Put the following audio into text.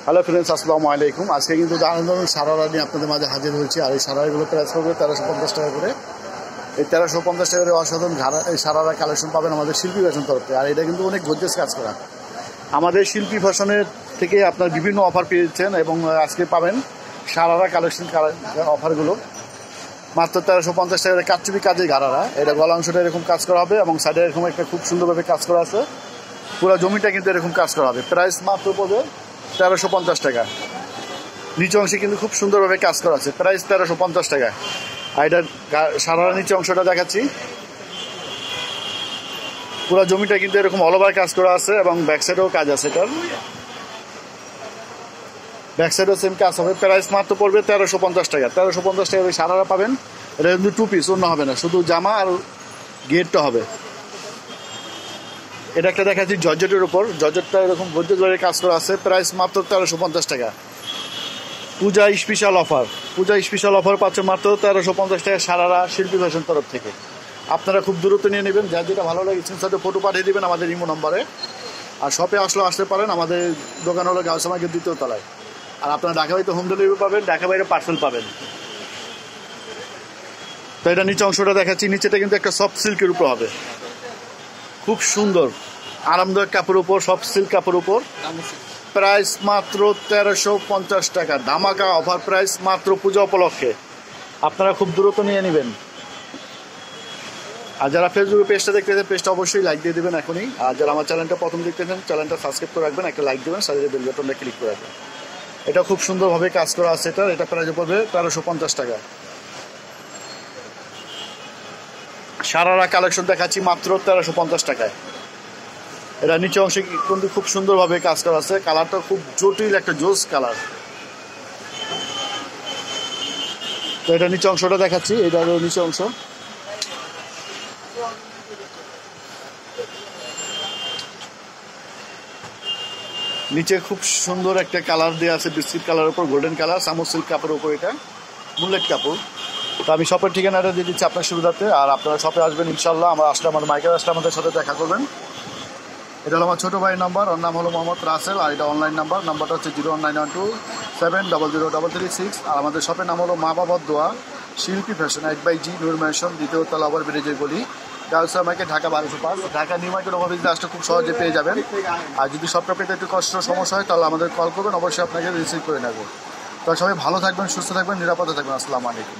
Hello friends, আসসালামু আলাইকুম। আজকে কিন্তু দারুণ সারারা নিয়ে আপনাদের মাঝে হাজির হয়েছি। আর এই সারারাগুলো প্রাইস করবে 1350 টাকা করে। এই 1350 টাকা করে অসাধারণ এই সারারা কালেকশন পাবেন আমাদের শিল্পী ফ্যাশন তরফে। আর এটা কিন্তু অনেক গর্জিয়াস কাজ করা। আমাদের শিল্পী ফ্যাশনের থেকে আপনার বিভিন্ন অফার পেয়েছেন এবং আজকে পাবেন সারারা কালেকশন অফারগুলো মাত্র 1350 টাকা করে। কাটচুপি কাজের ঘাড়ারা, এটা গলা অংশটা এরকম কাজ করা হবে এবং সাইডে এরকম একটা খুব সুন্দরভাবে কাজ করা আছে। পুরো জমিটা কিন্তু এরকম কাজ করা হবে। প্রাইস মাত্র পড়বে 1350 টাকা। নিচে অংশে কিন্তু খুব সুন্দরভাবে কাজ করা আছে। প্রাইস 1350 টাকা। আর এটার সারা নিচে অংশটা দেখাচ্ছি। পুরো জমিটা কিন্তু এরকম অল ওভার কাজ করা আছে এবং ব্যাক সাইডেও কাজ আছে। এটার ব্যাক সাইডেও সেম কাজ হবে। প্রাইস মাত্র পড়বে 1350 টাকা। 1350 টাকা ওই সারারা পাবেন। এটা কিন্তু 2 পিস, অন্য হবে না, শুধু জামা আর গেটটা হবে। এটা একটা দেখাচ্ছি জর্জেটের উপর। জর্জেটটা এরকম গর্জিয়াসভাবে কাজ করা আছে। প্রাইস মাত্র 1350 টাকা। পূজা স্পেশাল অফার, পূজা স্পেশাল অফার পাচ্ছে মাত্র 1350 টাকা সারারা শিল্পী ফ্যাশন তরফ থেকে। আপনারা খুব দূরত্ব নিয়ে নেবেন, যার যেটা ভালো লাগে স্ক্রিনশটে ফটো পাঠিয়ে দেবেন আমাদের ইমো নম্বরে। আর শপে আসতে পারেন। আমাদের দোকান হলো গাউস মার্কেট 2য় তলায়। আর আপনারা ঢাকা বাইরে হোম ডেলিভারি পাবেন, ঢাকা বাইরে পার্সেল পাবেন। তো এটা নিচে অংশটা দেখাচ্ছি। নিচেটা কিন্তু একটা সফট সিল্কের উপর হবে, খুব সুন্দর আরামদায়ক কাপড়ের উপর, সফট সিল্ক কাপড়ের উপর। প্রাইস মাত্র 1350 টাকা। ধামাকা অফার প্রাইস মাত্র পূজা উপলক্ষে। আপনারা খুব দূরত্ব নিয়ে নেবেন। আর যারা ফেসবুকে পেজটা দেখতেছেন, পেজটা অবশ্যই লাইক দিয়ে দেবেন এখনই। আর যারা আমার চ্যানেলটা প্রথম দেখতেছেন, চ্যানেলটা সাবস্ক্রাইব করে রাখবেন, একটা লাইক দেবেন, সাথে বেল বাটনটা ক্লিক করে রাখবেন। এটা খুব সুন্দরভাবে কাজ করা আছে। এটা প্রাইস পড়বে 1350 টাকা। সারারা কালেকশন দেখাচ্ছি মাত্র 1350 টাকায়। এটা নিচে অংশে কিন্তু খুব সুন্দরভাবে কাজ করা আছে। কালারটা খুব জটিল একটা জোস কালার। তো এটা নিচে অংশটা দেখাচ্ছি। এটা হলো নিচে অংশ। নিচে খুব সুন্দর একটা কালার দেওয়া আছে, বিস্কিট কালারের উপর গোল্ডেন কালার, সামো সিল্ক কাপড়ের উপর, এটা বুলেট কাপড়। তো আমি শপের ঠিকানাটা দিয়ে দিচ্ছি আপনার সুবিধাতে। আর আপনারা শপে আসবেন ইনশাল্লাহ। আমার আসলে আমার মাইকের আসলে আমাদের সাথে দেখা করবেন। এটা হলো আমার ছোটো ভাইয়ের নাম্বার, ওর নাম হলো মোহাম্মদ রাসেল। আর এটা অনলাইন নাম্বারটা হচ্ছে 01912700036। আর আমাদের শপের নাম হলো মা বাবার দোয়া শিল্পী ফ্যাশন, 8/G নূর ম্যানশন, 2য় তলা, ওভার ব্রিজের গলি, Gaus market, Dhaka 1205। Dhaka new market ওভারব্রিজে আসলে খুব সহজে পেয়ে যাবেন। আর যদি শপটা পেতে একটু কষ্ট সমস্যা হয় তাহলে আমাদের কল করবেন, অবশ্যই আপনাকে রিসিভ করে নেব। তো সবাই ভালো থাকবেন, সুস্থ থাকবেন, নিরাপদে থাকবেন। আসসালামু আলাইকুম।